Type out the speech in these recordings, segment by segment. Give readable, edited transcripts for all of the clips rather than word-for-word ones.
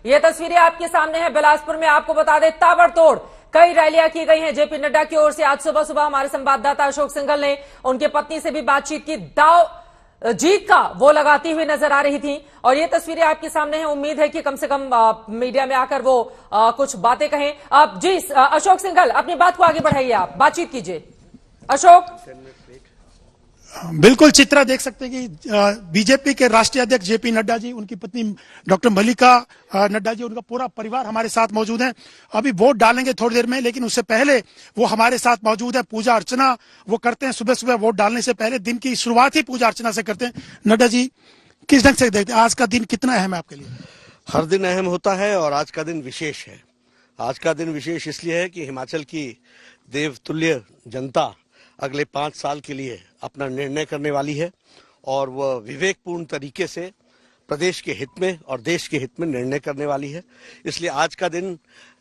ये तस्वीरें आपके सामने हैं बिलासपुर में। आपको बता दें, ताबड़तोड़ कई रैलियां की गई हैं जेपी नड्डा की ओर से। आज सुबह सुबह हमारे संवाददाता अशोक सिंघल ने उनके पत्नी से भी बातचीत की। दाव जीत का वो लगाती हुई नजर आ रही थी और ये तस्वीरें आपके सामने हैं। उम्मीद है कि कम से कम मीडिया में आकर वो कुछ बातें कहें। जी अशोक सिंघल, अपनी बात को आगे बढ़ाइए, आप बातचीत कीजिए। अशोक। बिल्कुल चित्रा देख सकते हैं कि बीजेपी के राष्ट्रीय अध्यक्ष जेपी नड्डा जी, उनकी पत्नी डॉक्टर मल्लिका नड्डा जी, उनका पूरा परिवार हमारे साथ मौजूद है। अभी वोट डालेंगे थोड़ी देर में, लेकिन उससे पहले वो हमारे साथ मौजूद है। पूजा अर्चना वो करते हैं सुबह सुबह, वोट डालने से पहले दिन की शुरुआत ही पूजा अर्चना से करते हैं। नड्डा जी, किस ढंग से देखते हैं आज का दिन, कितना अहम है आपके लिए? हर दिन अहम होता है और आज का दिन विशेष है। आज का दिन विशेष इसलिए है कि हिमाचल की देवतुल्य जनता अगले 5 साल के लिए अपना निर्णय करने वाली है और वह विवेकपूर्ण तरीके से प्रदेश के हित में और देश के हित में निर्णय करने वाली है। इसलिए आज का दिन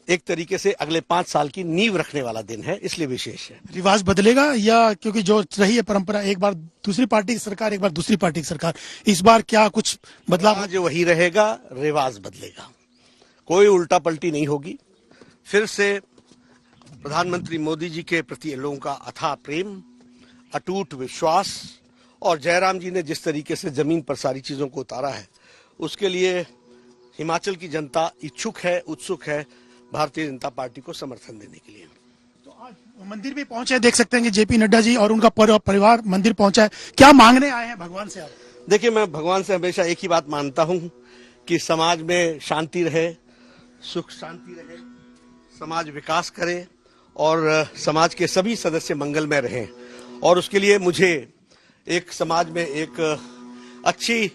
एक तरीके से अगले 5 साल की नींव रखने वाला दिन है, इसलिए विशेष है। रिवाज बदलेगा या क्योंकि जो रही है परंपरा, एक बार दूसरी पार्टी की सरकार, एक बार दूसरी पार्टी की सरकार, इस बार क्या कुछ बदलाव? जो वही रहेगा, रिवाज बदलेगा, कोई उल्टा पलटी नहीं होगी। फिर से प्रधानमंत्री मोदी जी के प्रति लोगों का अथाह प्रेम, अटूट विश्वास और जयराम जी ने जिस तरीके से जमीन पर सारी चीजों को उतारा है, उसके लिए हिमाचल की जनता इच्छुक है, उत्सुक है भारतीय जनता पार्टी को समर्थन देने के लिए। तो आज मंदिर भी पहुंचे, देख सकते हैं कि जेपी नड्डा जी और उनका परिवार मंदिर पहुंचा है। क्या मांगने आए हैं भगवान से आप? देखिए, मैं भगवान से हमेशा एक ही बात मानता हूं कि समाज में शांति रहे, सुख शांति रहे, समाज विकास करे और समाज के सभी सदस्य मंगलमय रहें। और उसके लिए मुझे एक समाज में एक अच्छी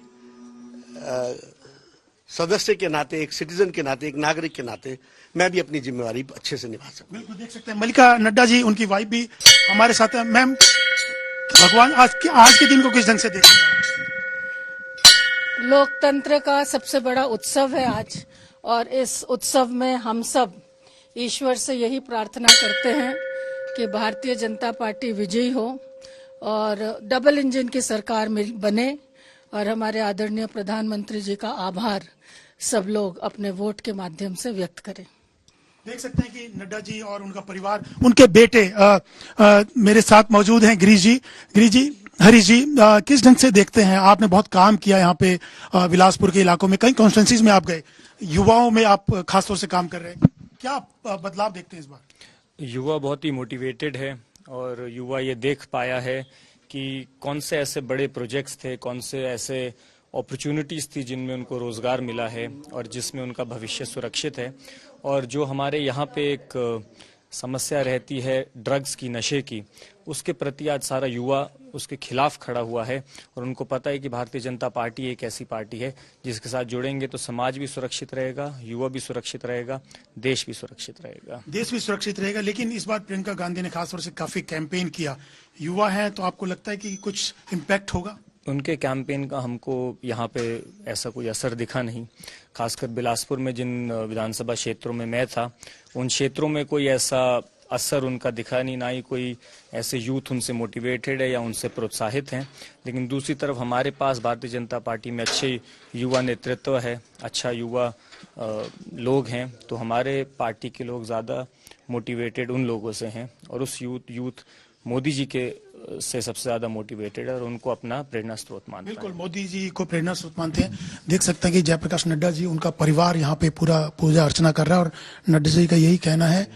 सदस्य के नाते, एक सिटीजन के नाते, एक नागरिक के नाते मैं भी अपनी जिम्मेवारी अच्छे से निभा सकूं। बिल्कुल देख सकते हैं मल्लिका नड्डा जी, उनकी वाइफ भी हमारे साथ है। मैम, भगवान आज के दिन को किस ढंग से देखते हैं? लोकतंत्र का सबसे बड़ा उत्सव है आज, और इस उत्सव में हम सब ईश्वर से यही प्रार्थना करते हैं कि भारतीय जनता पार्टी विजयी हो और डबल इंजन की सरकार में बने और हमारे आदरणीय प्रधानमंत्री जी का आभार सब लोग अपने वोट के माध्यम से व्यक्त करें। देख सकते हैं कि नड्डा जी और उनका परिवार, उनके बेटे मेरे साथ मौजूद हैं। गिरीश जी, हरीश जी, किस ढंग से देखते हैं? आपने बहुत काम किया यहाँ पे बिलासपुर के इलाकों में, कई कॉन्स्टिट्यूंसीज में आप गए, युवाओं में आप खासतौर से काम कर रहे हैं, क्या बदलाव देखते हैं इस बार? युवा बहुत ही मोटिवेटेड है और युवा ये देख पाया है कि कौन से ऐसे बड़े प्रोजेक्ट्स थे, कौन से ऐसे अपॉर्चुनिटीज़ थी जिनमें उनको रोज़गार मिला है और जिसमें उनका भविष्य सुरक्षित है। और जो हमारे यहाँ पे एक समस्या रहती है ड्रग्स की, नशे की, उसके प्रति आज सारा युवा उसके खिलाफ खड़ा हुआ है और उनको पता है कि भारतीय जनता पार्टी एक ऐसी पार्टी है जिसके साथ जुड़ेंगे तो समाज भी सुरक्षित रहेगा, युवा भी सुरक्षित रहेगा, देश भी सुरक्षित रहेगा। देश भी सुरक्षित रहेगा। लेकिन इस बार प्रियंका गांधी ने खासतौर से काफी कैंपेन किया, युवा है तो आपको लगता है कि कुछ इम्पैक्ट होगा? उनके कैंपेन का हमको यहाँ पे ऐसा कोई असर दिखा नहीं। खासकर बिलासपुर में जिन विधानसभा क्षेत्रों में मैं था, उन क्षेत्रों में कोई ऐसा असर उनका दिखा नहीं, ना ही कोई ऐसे यूथ उनसे मोटिवेटेड है या उनसे प्रोत्साहित हैं। लेकिन दूसरी तरफ हमारे पास भारतीय जनता पार्टी में अच्छे युवा नेतृत्व है, अच्छा युवा लोग हैं, तो हमारे पार्टी के लोग ज़्यादा मोटिवेटेड उन लोगों से हैं और उस यूथ मोदी जी के से सबसे ज्यादा मोटिवेटेड है और उनको अपना प्रेरणा स्रोत मानते हैं। बिल्कुल, मोदी जी को प्रेरणा स्रोत मानते हैं। देख सकते हैं कि जयप्रकाश नड्डा जी, उनका परिवार यहाँ पे पूरा पूजा अर्चना कर रहा है और नड्डा जी का यही कहना है।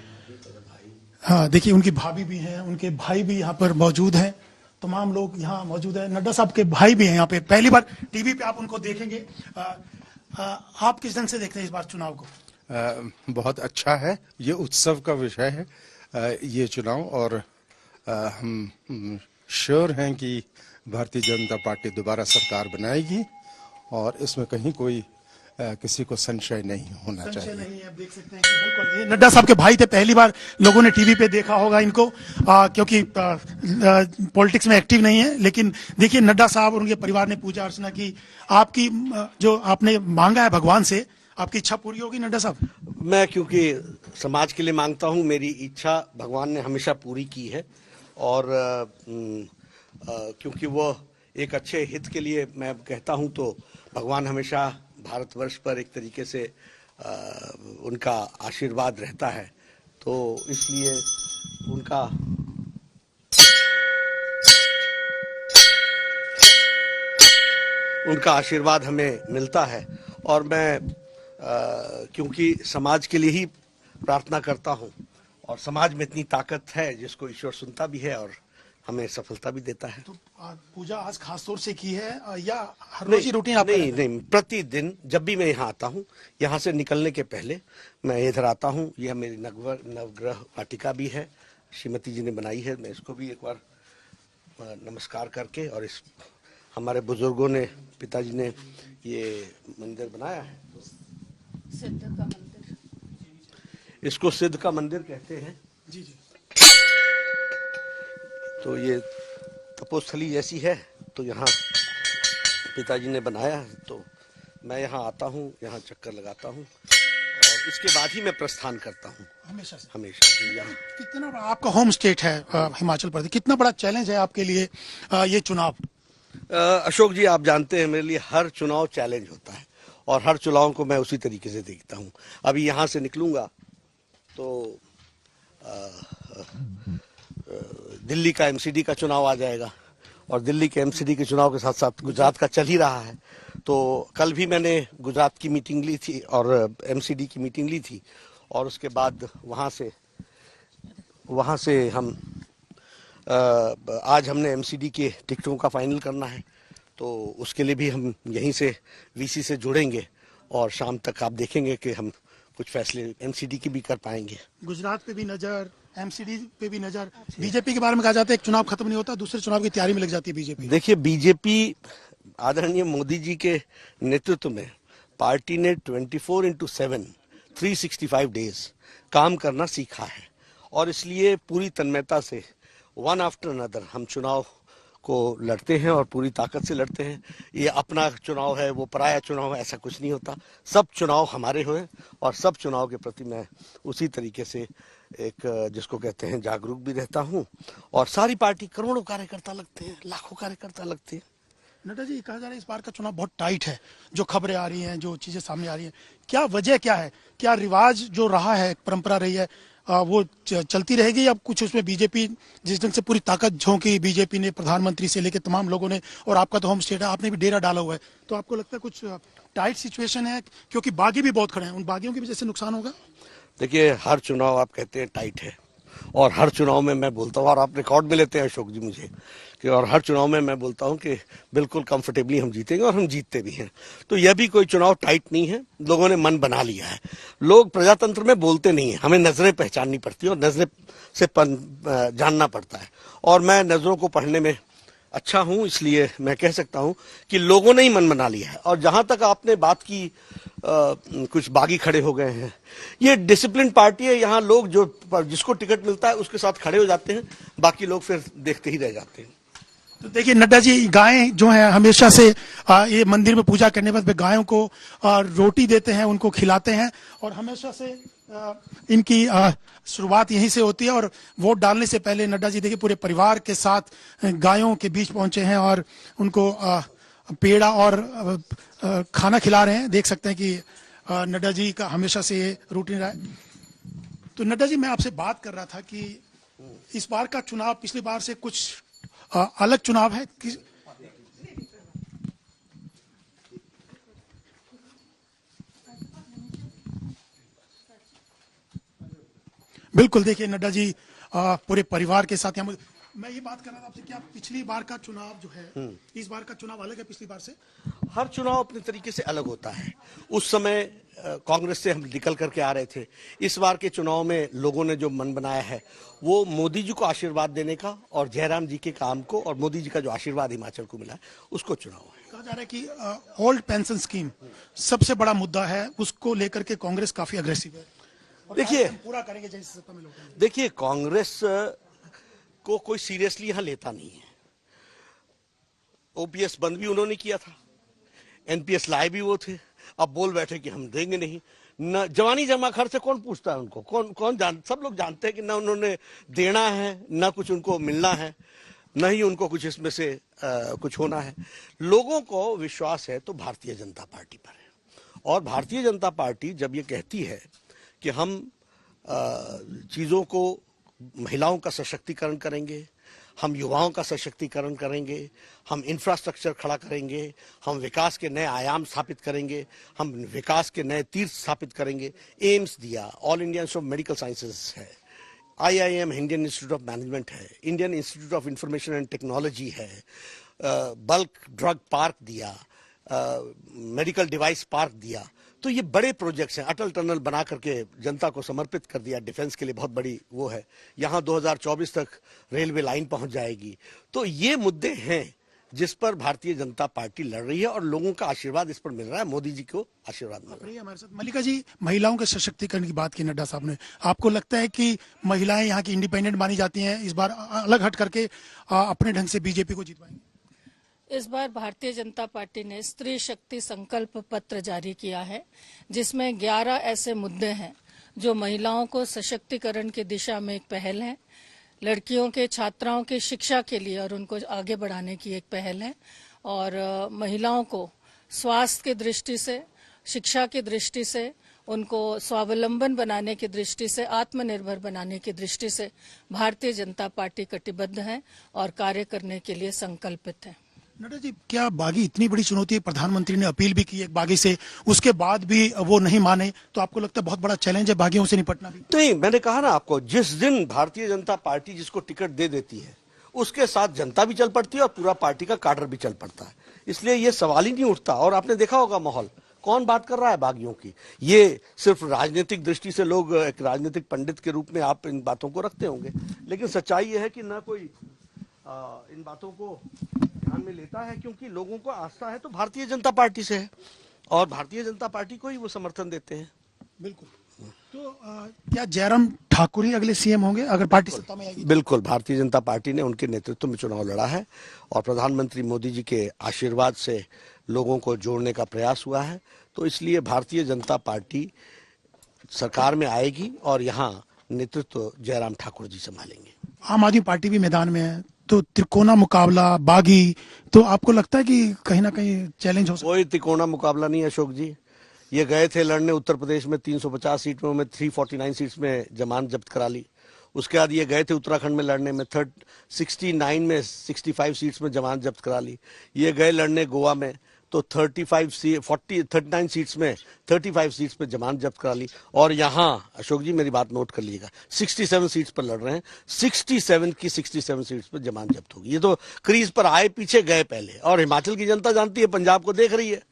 हाँ, देखिए उनकी भाभी भी हैं, उनके भाई भी यहाँ पर मौजूद हैं, तमाम लोग यहाँ मौजूद हैं। नड्डा साहब के भाई भी हैं यहाँ पे, पहली बार टीवी पे आप उनको देखेंगे। आप किस ढंग से देखते हैं इस बार चुनाव को? बहुत अच्छा है, ये उत्सव का विषय है ये चुनाव, और हम श्योर हैं कि भारतीय जनता पार्टी दोबारा सरकार बनाएगी और इसमें कहीं कोई किसी को संशय नहीं होना चाहिए। नहीं है। आप देख सकते हैं कि बिल्कुल ये नड्डा साहब के भाई थे, पहली बार लोगों ने टीवी पे देखा होगा इनको, क्योंकि पॉलिटिक्स में एक्टिव नहीं है। लेकिन देखिए नड्डा साहब और उनके परिवार ने पूजा अर्चना की। आपकी जो आपने मांगा है भगवान से, आपकी इच्छा पूरी होगी नड्डा साहब? मैं क्योंकि समाज के लिए मांगता हूं, मेरी इच्छा भगवान ने हमेशा पूरी की है और क्योंकि वो एक अच्छे हित के लिए मैं कहता हूं, तो भगवान हमेशा भारतवर्ष पर एक तरीके से उनका आशीर्वाद रहता है, तो इसलिए उनका आशीर्वाद हमें मिलता है। और मैं क्योंकि समाज के लिए ही प्रार्थना करता हूं और समाज में इतनी ताकत है जिसको ईश्वर सुनता भी है और हमें सफलता भी देता है। तो पूजा आज खास तौर से की है या हर रोज ही रूटीन आपका? नहीं, प्रतिदिन जब भी मैं यहाँ आता हूँ, यहाँ से निकलने के पहले मैं इधर आता हूँ। यह मेरी नवग्रह वाटिका भी है, श्रीमती जी ने बनाई है। मैं इसको भी एक बार नमस्कार करके, और इस हमारे बुजुर्गों ने, पिताजी ने ये मंदिर बनाया है, सिद्ध का मंदिर, इसको सिद्ध का मंदिर कहते हैं। जी जी। तो ये तपोस्थली जैसी है, तो यहाँ पिताजी ने बनाया है। तो मैं यहाँ आता हूँ, यहाँ चक्कर लगाता हूँ और इसके बाद ही मैं प्रस्थान करता हूँ हमेशा से? हमेशा। यहाँ कितना बड़ा आपका होम स्टेट है हिमाचल प्रदेश, कितना बड़ा चैलेंज है आपके लिए ये चुनाव? अशोक जी, आप जानते हैं मेरे लिए हर चुनाव चैलेंज होता है और हर चुनाव को मैं उसी तरीके से देखता हूँ। अभी यहाँ से निकलूंगा तो दिल्ली का एमसीडी का चुनाव आ जाएगा और दिल्ली के एमसीडी के चुनाव के साथ साथ गुजरात का चल ही रहा है। तो कल भी मैंने गुजरात की मीटिंग ली थी और एमसीडी की मीटिंग ली थी, और उसके बाद वहाँ से हम आज हमने एमसीडी के टिकटों का फाइनल करना है, तो उसके लिए भी हम यहीं से वीसी से जुड़ेंगे और शाम तक आप देखेंगे कि हम कुछ फैसले एमसीडी की भी कर पाएंगे। गुजरात पे भी नजर, एमसीडी पे भी नजर। बीजेपी के बारे में कहा जाता है एक चुनाव खत्म नहीं होता, दूसरे चुनाव की तैयारी में लग जाती है बीजेपी। देखिए, बीजेपी आदरणीय मोदी जी के नेतृत्व में पार्टी ने 24/7 365 डेज काम करना सीखा है और इसलिए पूरी तन्मयता से वन आफ्टर अनदर हम चुनाव को लड़ते हैं और पूरी ताकत से लड़ते हैं। ये अपना चुनाव है, वो पराया चुनाव है, ऐसा कुछ नहीं होता। सब चुनाव हमारे हुए और सब चुनाव के प्रति मैं उसी तरीके से एक जिसको कहते हैं जागरूक भी रहता हूँ। और सारी पार्टी करोड़ों कार्यकर्ता लगते हैं, लाखों कार्यकर्ता लगते हैं। नड्डा जी, कहा जा रहा है इस बार का चुनाव बहुत टाइट है, जो खबरें आ रही हैं, जो चीजें सामने आ रही हैं, क्या वजह क्या है? क्या रिवाज जो रहा है, परंपरा रही है, वो चलती रहेगी या कुछ उसमें बीजेपी जिस ढंग से पूरी ताकत झोंकी बीजेपी ने, प्रधानमंत्री से लेकर तमाम लोगों ने, और आपका तो होम स्टेट है, आपने भी डेरा डाला हुआ है, तो आपको लगता है कुछ टाइट सिचुएशन है? क्योंकि बागी भी बहुत खड़े हैं, उन बागियों की वजह से नुकसान होगा? देखिए, हर चुनाव आप कहते हैं टाइट है और हर चुनाव में मैं बोलता हूँ, और आप रिकॉर्ड में लेते हैं अशोक जी मुझे, कि और हर चुनाव में मैं बोलता हूँ कि बिल्कुल कंफर्टेबली हम जीतेंगे और हम जीतते भी हैं। तो यह भी कोई चुनाव टाइट नहीं है, लोगों ने मन बना लिया है। लोग प्रजातंत्र में बोलते नहीं है, हमें नजरें पहचाननी पड़ती है और नजरें से जानना पड़ता है, और मैं नजरों को पढ़ने में अच्छा हूं, इसलिए मैं कह सकता हूं कि लोगों ने ही मन बना लिया है। और जहां तक आपने बात की कुछ बागी खड़े हो गए हैं, ये डिसिप्लिन पार्टी है, यहाँ लोग जो जिसको टिकट मिलता है उसके साथ खड़े हो जाते हैं, बाकी लोग फिर देखते ही रह जाते हैं। तो देखिए नड्डा जी, गायें जो हैं हमेशा से ये मंदिर में पूजा करने के बाद गायों को रोटी देते हैं, उनको खिलाते हैं, और हमेशा से इनकी शुरुआत यहीं से होती है। और वोट डालने से पहले नड्डा जी देखिए पूरे परिवार के साथ गायों के बीच पहुंचे हैं और उनको पेड़ा और खाना खिला रहे हैं। देख सकते हैं कि नड्डा जी का हमेशा से ये रूटीन रहा है। तो नड्डा जी, मैं आपसे बात कर रहा था कि इस बार का चुनाव पिछली बार से कुछ अलग चुनाव है। बिल्कुल, देखिए नड्डा जी पूरे परिवार के साथ यहाँ। मैं ये बात कर रहा था आपसे, क्या पिछली बार का चुनाव जो है, इस बार का चुनाव अलग है पिछली बार से? हर चुनाव अपने तरीके से अलग होता है। उस समय कांग्रेस से हम निकल करके आ रहे थे। इस बार के चुनाव में लोगों ने जो मन बनाया है वो मोदी जी को आशीर्वाद देने का और जयराम जी के काम को और मोदी जी का जो आशीर्वाद हिमाचल को मिला है उसको चुनाव है। कहा जा रहा है कि ओल्ड पेंशन स्कीम सबसे बड़ा मुद्दा है, उसको लेकर के कांग्रेस काफी अग्रेसिव है। देखिए, पूरा करेंगे जैसे सत्ता में लौटेंगे। देखिए, कांग्रेस को कोई सीरियसली यहां लेता नहीं है। ओपीएस बंद भी उन्होंने किया था, एनपीएस लाए भी वो थे, अब बोल बैठे कि हम देंगे नहीं। न जवानी जमा खर्च से कौन पूछता है उनको, कौन सब लोग जानते हैं कि न उन्होंने देना है, न कुछ उनको मिलना है, न ही उनको कुछ इसमें से कुछ होना है। लोगों को विश्वास है तो भारतीय जनता पार्टी पर है, और भारतीय जनता पार्टी जब ये कहती है कि हम चीज़ों को, महिलाओं का सशक्तिकरण करेंगे, हम युवाओं का सशक्तिकरण करेंगे, हम इंफ्रास्ट्रक्चर खड़ा करेंगे, हम विकास के नए आयाम स्थापित करेंगे, हम विकास के नए तीर्थ स्थापित करेंगे। एम्स दिया, All India Institute of Medical Sciences है, IIM Indian Institute of Management है, Indian Institute of Information and Technology है, बल्क ड्रग पार्क दिया, मेडिकल डिवाइस पार्क दिया। तो ये बड़े प्रोजेक्ट्स हैं। अटल टनल बना करके जनता को समर्पित कर दिया, डिफेंस के लिए बहुत बड़ी वो है। यहाँ 2024 तक रेलवे लाइन पहुंच जाएगी। तो ये मुद्दे हैं जिस पर भारतीय जनता पार्टी लड़ रही है और लोगों का आशीर्वाद इस पर मिल रहा है। मोदी जी को आशीर्वाद मिल रहा है। हमारे साथ मल्लिका जी, महिलाओं के सशक्तिकरण की बात की नड्डा साहब ने, आपको लगता है कि महिलाएं यहाँ की इंडिपेंडेंट मानी जाती हैं, इस बार अलग हट करके अपने ढंग से बीजेपी को जितवाएंगे? इस बार भारतीय जनता पार्टी ने स्त्री शक्ति संकल्प पत्र जारी किया है, जिसमें 11 ऐसे मुद्दे हैं जो महिलाओं को सशक्तिकरण की दिशा में एक पहल है, लड़कियों के, छात्राओं के शिक्षा के लिए और उनको आगे बढ़ाने की एक पहल है, और महिलाओं को स्वास्थ्य की दृष्टि से, शिक्षा की दृष्टि से, उनको स्वावलंबन बनाने की दृष्टि से, आत्मनिर्भर बनाने की दृष्टि से भारतीय जनता पार्टी कटिबद्ध है और कार्य करने के लिए संकल्पित है। नड्डा जी, क्या बागी इतनी बड़ी चुनौती है? प्रधानमंत्री ने अपील भी की एक बागी से, उसके बाद भी वो नहीं माने, तो आपको लगता है बहुत बड़ा चैलेंज है बागियों से निपटना भी? नहीं, मैंने कहा ना आपको, जिस दिन भारतीय जनता पार्टी जिसको टिकट दे देती है उसके साथ जनता भी चल पड़ती है और पूरा पार्टी का काडर भी चल पड़ता है। इसलिए ये सवाल ही नहीं उठता। और आपने देखा होगा माहौल, कौन बात कर रहा है बागियों की? ये सिर्फ राजनीतिक दृष्टि से लोग, एक राजनीतिक पंडित के रूप में आप इन बातों को रखते होंगे, लेकिन सच्चाई ये है कि ना कोई इन बातों को ध्यान में लेता है, क्योंकि लोगों को आस्था है तो भारतीय जनता पार्टी से है और भारतीय जनता पार्टी को ही वो समर्थन देते हैं। बिल्कुल। तो क्या जयराम ठाकुर ही अगले सीएम होंगे अगर पार्टी सत्ता में आएगी? बिल्कुल, भारतीय जनता पार्टी ने उनके नेतृत्व में चुनाव लड़ा है और प्रधानमंत्री मोदी जी के आशीर्वाद से लोगों को जोड़ने का प्रयास हुआ है। तो इसलिए भारतीय जनता पार्टी सरकार में आएगी और यहाँ नेतृत्व जयराम ठाकुर जी संभालेंगे। आम आदमी पार्टी भी मैदान में है, तो त्रिकोणा मुकाबला बागी, तो आपको लगता है कि कहीं ना कहीं चैलेंज हो सकता है? कोई त्रिकोणा मुकाबला नहीं अशोक जी। ये गए थे लड़ने उत्तर प्रदेश में 350 सीट में, 349 सीट्स में जमानत जब्त करा ली। उसके बाद ये गए थे उत्तराखंड में लड़ने में 69 में 65 सीट्स में जमानत जब्त करा ली। ये गए लड़ने गोवा में तो 39 सीट्स में 35 सीट्स पे जमानत जब्त करा ली। और यहाँ अशोक जी मेरी बात नोट कर लीजिएगा, 67 सीट्स पर लड़ रहे हैं, 67 की 67 सीट्स पर जमानत जब्त होगी। ये तो क्रीज पर आए, पीछे गए पहले। और हिमाचल की जनता जानती है, पंजाब को देख रही है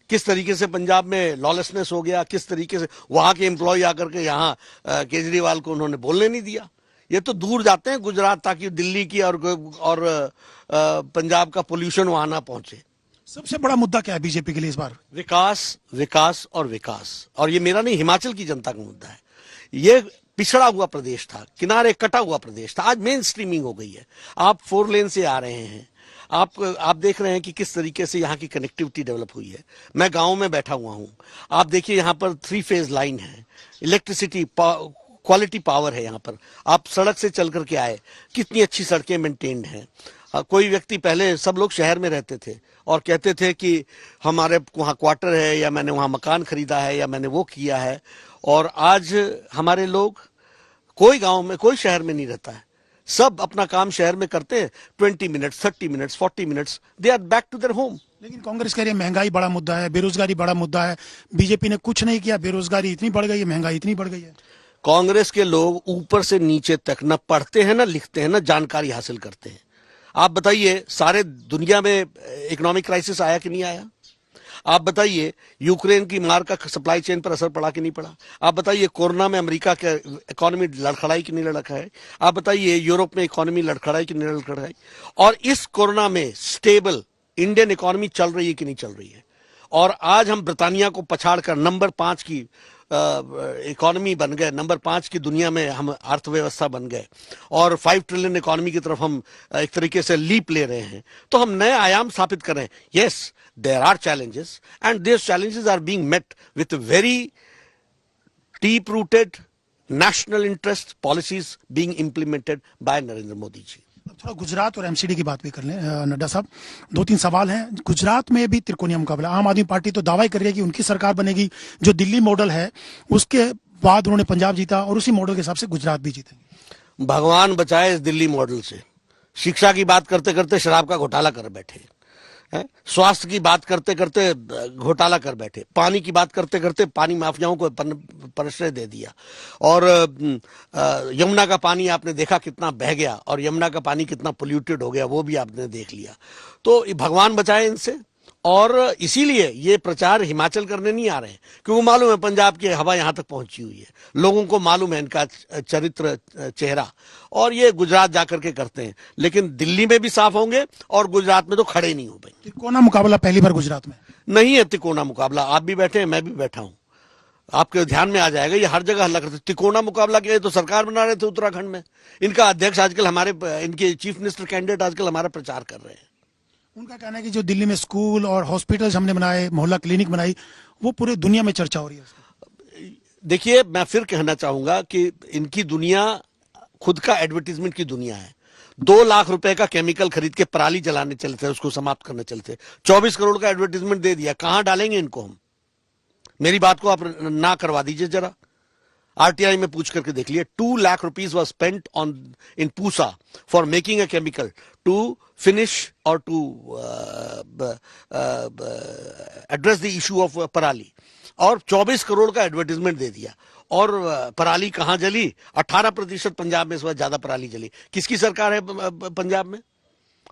किस तरीके से पंजाब में लॉलेसनेस हो गया, किस तरीके से वहां के एम्प्लॉय आकर के यहाँ केजरीवाल को उन्होंने बोलने नहीं दिया। ये तो दूर जाते हैं गुजरात, ताकि दिल्ली की और पंजाब का पोल्यूशन वहां ना पहुंचे। सबसे बड़ा मुद्दा क्या है बीजेपी के लिए इस बार? विकास, विकास और विकास। और ये मेरा नहीं, हिमाचल की जनता का मुद्दा है। ये पिछड़ा हुआ प्रदेश था, किनारे कटा हुआ प्रदेश था, आज मेन स्ट्रीमिंग हो गई है। आप 4 लेन से आ रहे हैं, आप देख रहे हैं कि किस तरीके से यहाँ की कनेक्टिविटी डेवलप हुई है। मैं गांव में बैठा हुआ हूँ, आप देखिए यहाँ पर 3 फेज लाइन है, इलेक्ट्रिसिटी, क्वालिटी पावर है यहाँ पर। आप सड़क से चल करके आए, कितनी अच्छी सड़कें मेंटेन्ड हैं। कोई व्यक्ति, पहले सब लोग शहर में रहते थे और कहते थे कि हमारे वहाँ क्वार्टर है, या मैंने वहाँ मकान खरीदा है, या मैंने वो किया है। और आज हमारे लोग, कोई गांव में, कोई शहर में नहीं रहता है, सब अपना काम शहर में करते हैं। 20 minutes, 30 minutes, 40 minutes, they are back to there home. लेकिन कांग्रेस कह रही है महंगाई बड़ा मुद्दा है, बेरोजगारी बड़ा मुद्दा है। बीजेपी ने कुछ नहीं किया, बेरोजगारी इतनी बढ़ गई है, महंगाई इतनी बढ़ गई है। कांग्रेस के लोग ऊपर से नीचे तक न पढ़ते हैं, न लिखते हैं, न जानकारी हासिल करते हैं। आप बताइए, सारे दुनिया में इकोनॉमिक क्राइसिस आया कि नहीं आया? आप बताइए, यूक्रेन की मार का सप्लाई चेन पर असर पड़ा कि नहीं पड़ा? आप बताइए, कोरोना में अमेरिका के इकोनॉमी लड़खड़ाई कि नहीं लड़खड़ाई? आप बताइए, यूरोप में इकोनॉमी लड़खड़ाई कि नहीं लड़खड़ाई? और इस कोरोना में स्टेबल इंडियन इकोनॉमी चल रही है कि नहीं चल रही है? और आज हम ब्रिटानिया को पछाड़कर नंबर 5 की इकोनॉमी बन गए, नंबर 5 की दुनिया में हम अर्थव्यवस्था बन गए और 5 ट्रिलियन इकोनॉमी की तरफ हम एक तरीके से लीप ले रहे हैं। तो हम नए आयाम स्थापित कर रहे हैं। Yes, there are challenges and this challenges are being met with very deep rooted national interest policies being implemented by Narendra Modi ji. थोड़ा गुजरात और एमसीडी की बात भी कर लें नड्डा साहब। 2-3 सवाल हैं। गुजरात में भी त्रिकोणीय मुकाबला, आम आदमी पार्टी तो दावा ही कर रही है कि उनकी सरकार बनेगी, जो दिल्ली मॉडल है उसके बाद उन्होंने पंजाब जीता और उसी मॉडल के हिसाब से गुजरात भी जीतेंगे। भगवान बचाए इस दिल्ली मॉडल से। शिक्षा की बात करते करते शराब का घोटाला कर बैठे हैं, स्वास्थ्य की बात करते करते घोटाला कर बैठे, पानी की बात करते करते पानी माफियाओं को प्रश्रय दे दिया, और यमुना का पानी आपने देखा कितना बह गया और यमुना का पानी कितना पोल्यूटेड हो गया, वो भी आपने देख लिया। तो भगवान बचाए इनसे। और इसीलिए ये प्रचार हिमाचल करने नहीं आ रहे हैं, क्योंकि मालूम है पंजाब की हवा यहां तक पहुंची हुई है, लोगों को मालूम है इनका चरित्र चेहरा, और ये गुजरात जाकर के करते हैं। लेकिन दिल्ली में भी साफ होंगे और गुजरात में तो खड़े नहीं हो पाएंगे। तिकोना मुकाबला पहली बार गुजरात में नहीं है। तिकोना मुकाबला आप भी बैठे हैं, मैं भी बैठा हूं, आपके ध्यान में आ जाएगा। ये हर जगह हल्ला करते। तिकोना मुकाबला के तो सरकार बना रहे थे उत्तराखंड में। इनका अध्यक्ष आजकल हमारे, इनके चीफ मिनिस्टर कैंडिडेट आजकल हमारा प्रचार कर रहे हैं। उनका कहना है कि जो दिल्ली में स्कूल और हॉस्पिटल्स हमने बनाए, मोहल्ला क्लिनिक बनाई, वो पूरे दुनिया में चर्चा हो रही है। देखिए, मैं फिर कहना चाहूंगा कि इनकी दुनिया खुद का एडवर्टीजमेंट की दुनिया है। 2 लाख रुपए का केमिकल खरीद के पराली जलाने चलते हैं, उसको समाप्त करने चलते। 24 करोड़ का एडवर्टीजमेंट दे दिया, कहां डालेंगे इनको हम? मेरी बात को आप ना करवा दीजिए जरा। आरटीआई में पूछ करके देख लिए। 2 lakh rupees was spent on in Pusa for making a chemical to finish or to address the issue of parali, और 24 करोड़ का एडवर्टीजमेंट दे दिया। और पराली कहां जली? 18% पंजाब में इस बार ज्यादा पराली जली। किसकी सरकार है पंजाब में?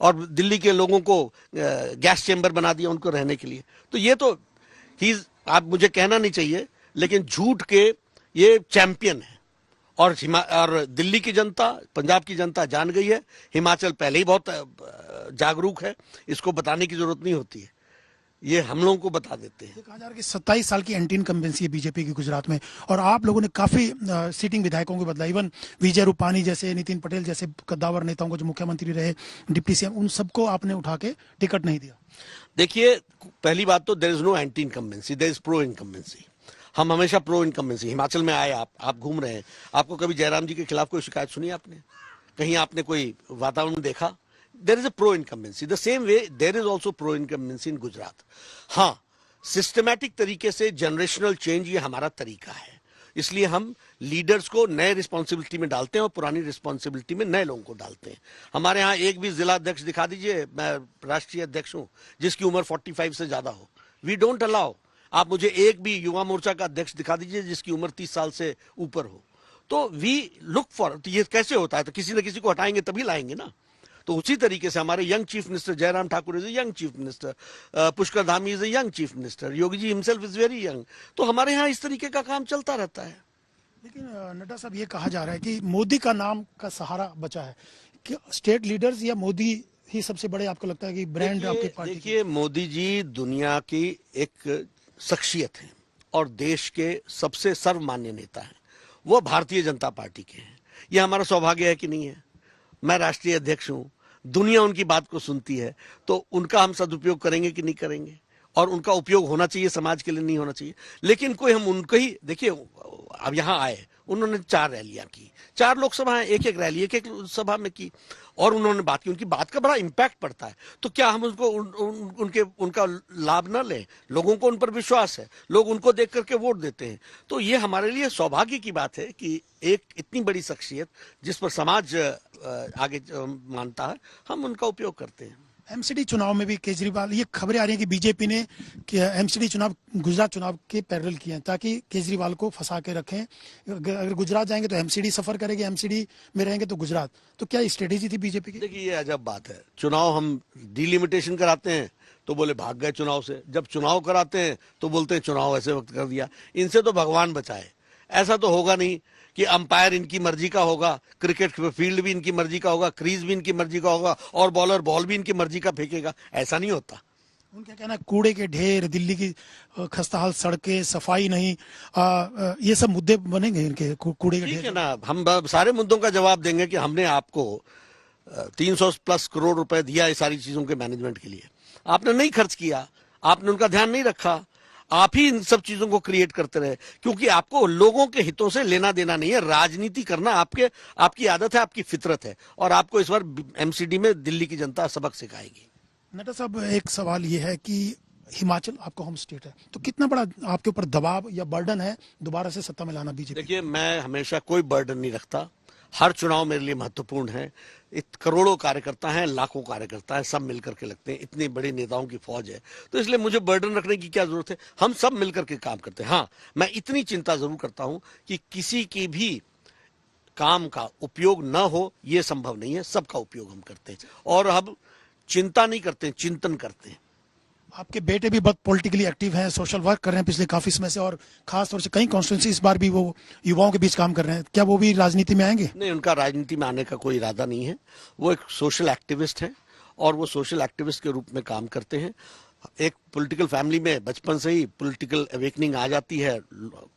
और दिल्ली के लोगों को गैस चेंबर बना दिया उनको रहने के लिए। तो ये तो आप मुझे कहना नहीं चाहिए, लेकिन झूठ के ये चैंपियन है। और दिल्ली की जनता, पंजाब की जनता जान गई है। हिमाचल पहले ही बहुत जागरूक है, इसको बताने की जरूरत नहीं होती है, ये हम लोगों को बता देते हैं। कहा जा रहा है कि 27 साल की एंटी इनकम्बेंसी है बीजेपी की गुजरात में, और आप लोगों ने काफी सीटिंग विधायकों को बदला। इवन विजय रूपानी जैसे, नितिन पटेल जैसे कद्दावर नेताओं को, जो मुख्यमंत्री रहे, डिप्टी सीएम, उन सबको आपने उठा के टिकट नहीं दिया। देखिए, पहली बात तो there is no anti incumbency, there is pro incumbency. हम हमेशा प्रो इनकम्बेंसी। हिमाचल में आए आप घूम रहे हैं, आपको कभी जयराम जी के खिलाफ कोई शिकायत सुनी आपने? कहीं आपने कोई वातावरण देखा? There is a pro incumbency. The same way there is also pro incumbency in Gujarat. हाँ, सिस्टमैटिक तरीके से जनरेशनल चेंज ये हमारा तरीका है, इसलिए हम लीडर्स को नए रिस्पॉन्सिबिलिटी में डालते हैं और पुरानी रिस्पॉन्सिबिलिटी में नए लोगों को डालते हैं। हमारे यहाँ एक भी जिला अध्यक्ष दिखा दीजिए, मैं राष्ट्रीय अध्यक्ष हूं, जिसकी उम्र 45 से ज्यादा हो। We don't allow. आप मुझे एक भी युवा मोर्चा का अध्यक्ष दिखा दीजिए जिसकी उम्र 30 साल से ऊपर हो। तो वी लुक फॉर, तो ये कैसे होता है? तो किसी न किसी को हटाएंगे तभी लाएंगे ना। तो उसी तरीके से हमारे young chief minister Jairam Thakur is a young chief minister, Pushkar Dhami is a young chief minister, Yogi ji himself is very young. तो हमारे यहाँ इस तरीके का काम चलता रहता है। लेकिन नड्डा साहब, ये कहा जा रहा है कि मोदी का नाम का सहारा बचा है, कि स्टेट लीडर्स या मोदी ही सबसे बड़े, आपको लगता है कि ब्रांड आपकी पार्टी? देखिए, मोदी जी दुनिया की एक शख्सियत है और देश के सबसे सर्वमान्य नेता हैं। वो भारतीय जनता पार्टी के हैं। यह हमारा सौभाग्य है कि नहीं है? मैं राष्ट्रीय अध्यक्ष हूं, दुनिया उनकी बात को सुनती है, तो उनका हम सदुपयोग करेंगे कि नहीं करेंगे? और उनका उपयोग होना चाहिए, समाज के लिए नहीं होना चाहिए। लेकिन कोई हम उनको ही देखिए, अब यहाँ आए, उन्होंने 4 रैलियां की, 4 लोकसभा, एक रैली एक सभा में की, और उन्होंने बात की। उनकी बात का बड़ा इंपैक्ट पड़ता है। तो क्या हम उसको उनका लाभ न लें? लोगों को उन पर विश्वास है, लोग उनको देख करके वोट देते हैं। तो ये हमारे लिए सौभाग्य की बात है कि एक इतनी बड़ी शख्सियत जिस पर समाज आगे मानता है, हम उनका उपयोग करते हैं। एमसीडी चुनाव में भी केजरीवाल, ये खबरें आ रही हैं कि बीजेपी ने एमसीडी चुनाव गुजरात चुनाव के पैरेलल किए हैं ताकि केजरीवाल को फंसा के रखें। अगर गुजरात जाएंगे तो एमसीडी सफर करेंगे, एमसीडी में रहेंगे तो गुजरात। तो क्या स्ट्रेटेजी थी बीजेपी की? देखिए, ये अजब बात है। चुनाव हम डिलिमिटेशन कराते हैं तो बोले भाग गए चुनाव से, जब चुनाव कराते हैं तो बोलते हैं चुनाव ऐसे वक्त कर दिया। इनसे तो भगवान बचाए। ऐसा तो होगा नहीं कि अंपायर इनकी मर्जी का होगा, क्रिकेट फील्ड भी इनकी मर्जी का होगा, क्रीज भी इनकी मर्जी का होगा, और बॉलर बॉल भी इनकी मर्जी का फेंकेगा। ऐसा नहीं होता। उनका कहना है कूड़े के ढेर, दिल्ली की खस्ताहाल सड़कें, सफाई नहीं, ये सब मुद्दे बनेंगे इनके, कूड़े के ढेर। ठीक है ना, हम सारे मुद्दों का जवाब देंगे कि हमने आपको 300+ करोड़ रुपए दिया इस सारी चीजों के मैनेजमेंट के लिए, आपने नहीं खर्च किया, आपने उनका ध्यान नहीं रखा, आप ही इन सब चीजों को क्रिएट करते रहे, क्योंकि आपको लोगों के हितों से लेना देना नहीं है। राजनीति करना आपकी आदत है, आपकी फितरत है, और आपको इस बार एमसीडी में दिल्ली की जनता सबक सिखाएगी। नड्डा साहब, एक सवाल ये है कि हिमाचल आपका होम स्टेट है, तो कितना बड़ा आपके ऊपर दबाव या बर्डन है दोबारा से सत्ता में लाना बीजेपी? देखिए, मैं हमेशा कोई बर्डन नहीं रखता। हर चुनाव मेरे लिए महत्वपूर्ण है। करोड़ों कार्यकर्ता हैं, लाखों कार्यकर्ता हैं, सब मिलकर के लगते हैं। इतने बड़े नेताओं की फौज है, तो इसलिए मुझे बर्डन रखने की क्या जरूरत है। हम सब मिलकर के काम करते हैं। हाँ, मैं इतनी चिंता जरूर करता हूं कि किसी की भी काम का उपयोग न हो, यह संभव नहीं है। सबका उपयोग हम करते हैं, और हम चिंता नहीं करते, चिंतन करते हैं। आपके बेटे भी बहुत पॉलिटिकली एक्टिव हैं, सोशल वर्क कर रहे हैं पिछले काफी समय से, और खास तौर से कई कॉन्स्टिट्यूंसी इस बार भी वो युवाओं के बीच काम कर रहे हैं। क्या वो भी राजनीति में आएंगे? नहीं, उनका राजनीति में आने का कोई इरादा नहीं है। वो एक सोशल एक्टिविस्ट है, और वो सोशल एक्टिविस्ट के रूप में काम करते हैं। एक पॉलिटिकल फैमिली में बचपन से ही पॉलिटिकल अवेकनिंग आ जाती है,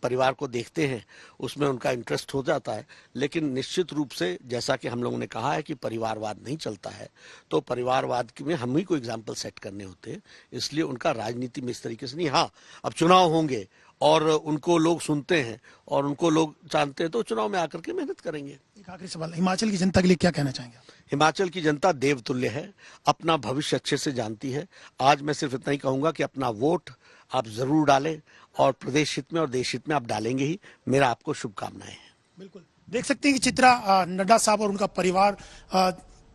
परिवार को देखते हैं, उसमें उनका इंटरेस्ट हो जाता है। लेकिन निश्चित रूप से, जैसा कि हम लोगों ने कहा है कि परिवारवाद नहीं चलता है, तो परिवारवाद में हम ही को एग्जाम्पल सेट करने होते हैं। इसलिए उनका राजनीति में इस तरीके से नहीं। हाँ, अब चुनाव होंगे और उनको लोग सुनते हैं और उनको लोग जानते हैं, तो चुनाव में आकर के मेहनत करेंगे। एक आखिरी सवाल, हिमाचल की जनता के लिए क्या कहना चाहेंगे? हिमाचल की जनता देवतुल्य है, अपना भविष्य अच्छे से जानती है। आज मैं सिर्फ इतना ही कहूंगा कि अपना वोट आप जरूर डालें, और प्रदेश हित में और देश हित में आप डालेंगे ही। मेरा आपको शुभकामनाएं हैं। बिल्कुल, देख सकते हैं कि चित्रा नड्डा साहब और उनका परिवार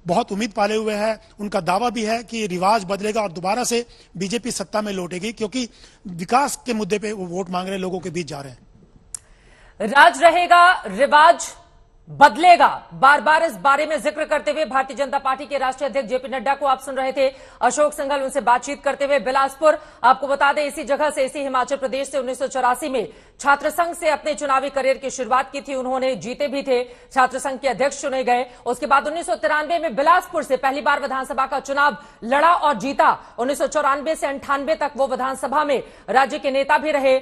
बहुत उम्मीद पाले हुए है। उनका दावा भी है कि रिवाज बदलेगा और दोबारा से बीजेपी सत्ता में लौटेगी, क्योंकि विकास के मुद्दे पे वो वोट मांग रहे लोगों के बीच जा रहे हैं। राज रहेगा, रिवाज बदलेगा, बार बार इस बारे में जिक्र करते हुए भारतीय जनता पार्टी के राष्ट्रीय अध्यक्ष जेपी नड्डा को आप सुन रहे थे। अशोक सिंघल उनसे बातचीत करते हुए बिलासपुर, आपको बता दें इसी जगह से, इसी हिमाचल प्रदेश से 1984 में छात्र संघ से अपने चुनावी करियर की शुरुआत की थी। उन्होंने जीते भी थे, छात्र संघ के अध्यक्ष चुने गए। उसके बाद 1993 में बिलासपुर से पहली बार विधानसभा का चुनाव लड़ा और जीता। 1994 से 98 तक वो विधानसभा में राज्य के नेता भी रहे।